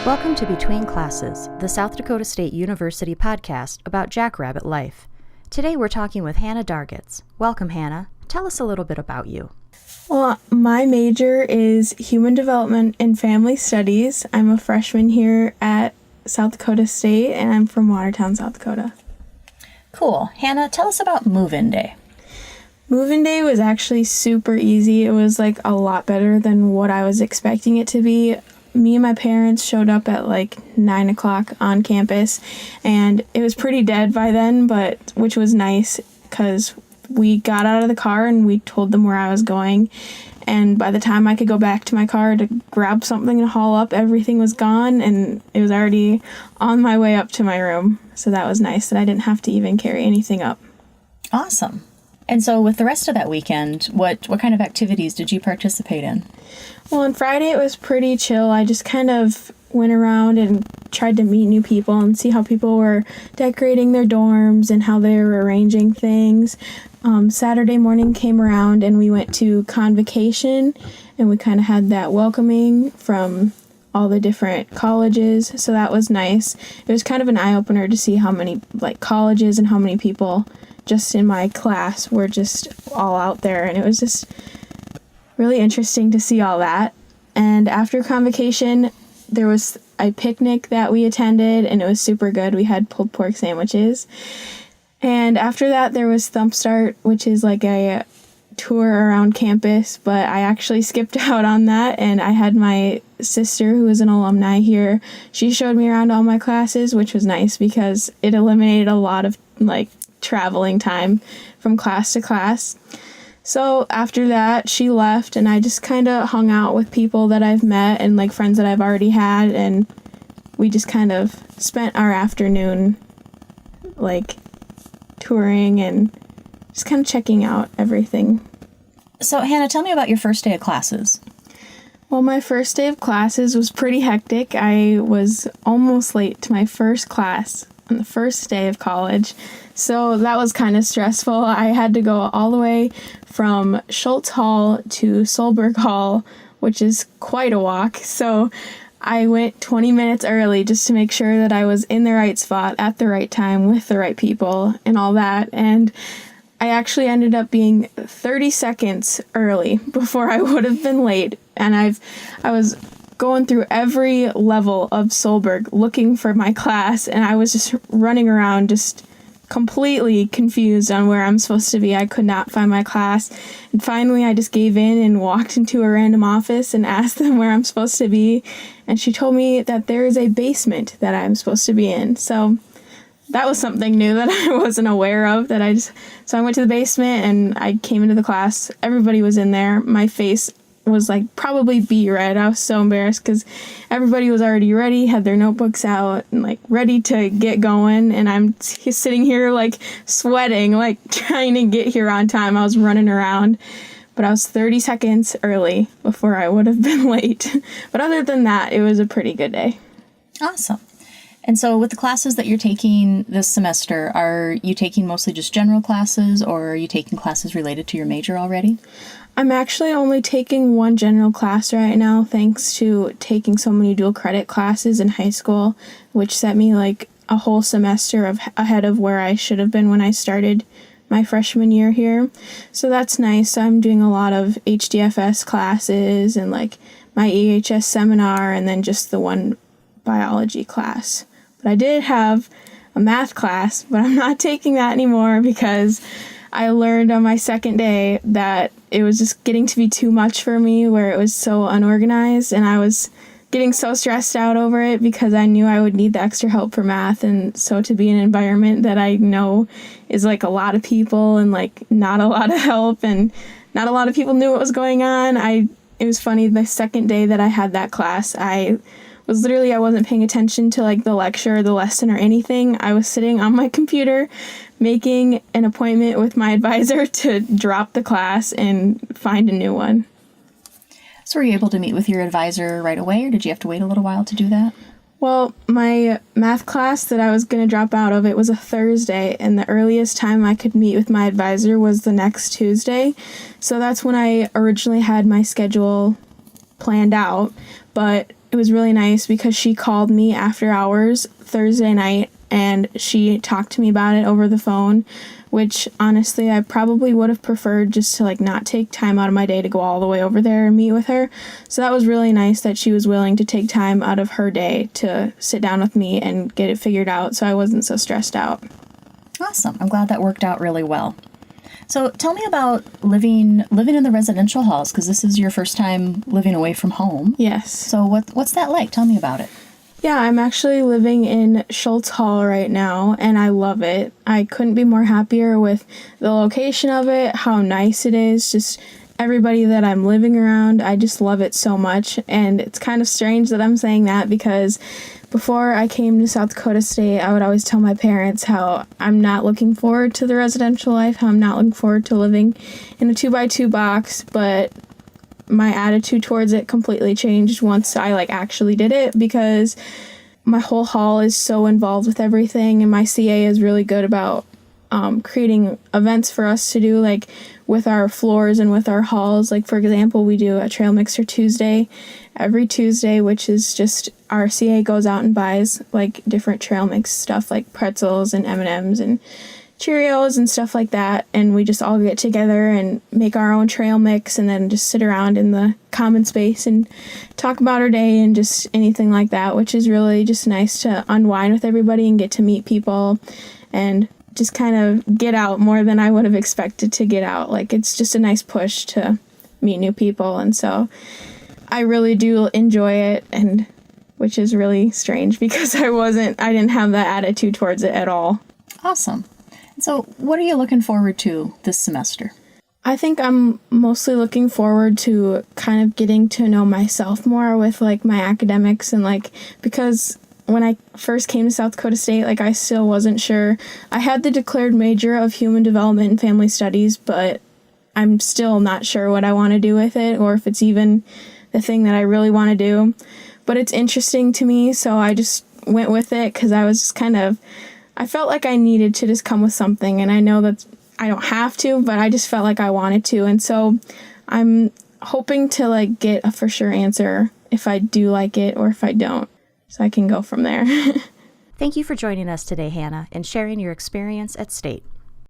Welcome to Between Classes, the South Dakota State University podcast about jackrabbit life. Today we're talking with Hannah Dargatz. Welcome, Hannah. Tell us a little bit about you. Well, my major is Human Development and Family Studies. I'm a freshman here at South Dakota State, and I'm from Watertown, South Dakota. Cool. Hannah, tell us about move-in day. Move-in day was actually super easy. It was a lot better than what I was expecting it to be. Me and my parents showed up at 9 o'clock on campus, and it was pretty dead by then, which was nice because we got out of the car and we told them where I was going. And by the time I could go back to my car to grab something and haul up, everything was gone and it was already on my way up to my room. So that was nice that I didn't have to even carry anything up. Awesome. And so with the rest of that weekend, what kind of activities did you participate in? Well, on Friday it was pretty chill. I just kind of went around and tried to meet new people and see how people were decorating their dorms and how they were arranging things. Saturday morning came around and we went to convocation, and we kind of had that welcoming from all the different colleges, so that was nice. It was kind of an eye-opener to see how many colleges and how many people just in my class were just all out there, and it was just really interesting to see all that. And after convocation, there was a picnic that we attended, and it was super good. We had pulled pork sandwiches. And after that, there was Thump Start, which is a tour around campus, but I actually skipped out on that, and I had my sister, who is an alumni here. She showed me around all my classes, which was nice because it eliminated a lot of traveling time from class to class. So after that, she left, and I just kind of hung out with people that I've met and friends that I've already had, and we just kind of spent our afternoon touring and just kind of checking out everything. So Hannah, tell me about your first day of classes. Well, my first day of classes was pretty hectic. I was almost late to my first class on the first day of college, so that was kind of stressful. I had to go all the way from Schultz Hall to Solberg Hall, which is quite a walk, so I went 20 minutes early just to make sure that I was in the right spot at the right time with the right people and all that, and I actually ended up being 30 seconds early before I would have been late, and I was going through every level of Solberg looking for my class, and I was just running around just completely confused on where I'm supposed to be. I could not find my class, and finally I just gave in and walked into a random office and asked them where I'm supposed to be, and she told me that there is a basement that I'm supposed to be in. So that was something new that I wasn't aware of. So I went to the basement and I came into the class. Everybody was in there. My face was probably beet red. I was so embarrassed because everybody was already ready, had their notebooks out and ready to get going, and I'm sitting here sweating, trying to get here on time. I was running around, but I was 30 seconds early before I would have been late. But other than that, it was a pretty good day. Awesome. And so with the classes that you're taking this semester, are you taking mostly just general classes, or are you taking classes related to your major already? I'm actually only taking one general class right now, thanks to taking so many dual credit classes in high school, which set me a whole semester ahead of where I should have been when I started my freshman year here. So that's nice. I'm doing a lot of HDFS classes and my EHS seminar, and then just the one biology class. But I did have a math class, but I'm not taking that anymore because I learned on my second day that it was just getting to be too much for me, where it was so unorganized, and I was getting so stressed out over it because I knew I would need the extra help for math. And so to be in an environment that I know is a lot of people and not a lot of help and not a lot of people knew what was going on, it was funny. The second day that I had that class, I wasn't paying attention to the lecture or the lesson or anything. I was sitting on my computer making an appointment with my advisor to drop the class and find a new one. So were you able to meet with your advisor right away, or did you have to wait a little while to do that? Well, my math class that I was going to drop out of, it was a Thursday, and the earliest time I could meet with my advisor was the next Tuesday. So that's when I originally had my schedule planned out. But it was really nice because she called me after hours Thursday night and she talked to me about it over the phone, which honestly I probably would have preferred just to like not take time out of my day to go all the way over there and meet with her. So that was really nice that she was willing to take time out of her day to sit down with me and get it figured out so I wasn't so stressed out. Awesome. I'm glad that worked out really well. So tell me about living in the residential halls, because this is your first time living away from home. Yes. So what's that like? Tell me about it. Yeah, I'm actually living in Schultz Hall right now, and I love it. I couldn't be more happier with the location of it, how nice it is, just everybody that I'm living around. I just love it so much, and it's kind of strange that I'm saying that because before I came to South Dakota State, I would always tell my parents how I'm not looking forward to the residential life, how I'm not looking forward to living in a 2x2 box, but my attitude towards it completely changed once I actually did it, because my whole hall is so involved with everything, and my CA is really good about creating events for us to do with our floors and with our halls. For example, we do a trail mixer Tuesday every Tuesday, which is just our CA goes out and buys different trail mix stuff like pretzels and M&Ms and Cheerios and stuff like that, and we just all get together and make our own trail mix and then just sit around in the common space and talk about our day and just anything like that, which is really just nice to unwind with everybody and get to meet people and just kind of get out more than I would have expected to get out. It's just a nice push to meet new people, and so I really do enjoy it, and which is really strange because I didn't have that attitude towards it at all. Awesome. So what are you looking forward to this semester? I think I'm mostly looking forward to kind of getting to know myself more with my academics, and because when I first came to South Dakota State, I still wasn't sure. I had the declared major of human development and family studies, but I'm still not sure what I want to do with it or if it's even the thing that I really want to do. But it's interesting to me, so I just went with it because I was just I felt like I needed to just come with something, and I know that I don't have to, but I just felt like I wanted to, and so I'm hoping to get a for sure answer if I do like it or if I don't, so I can go from there. Thank you for joining us today, Hannah, and sharing your experience at State.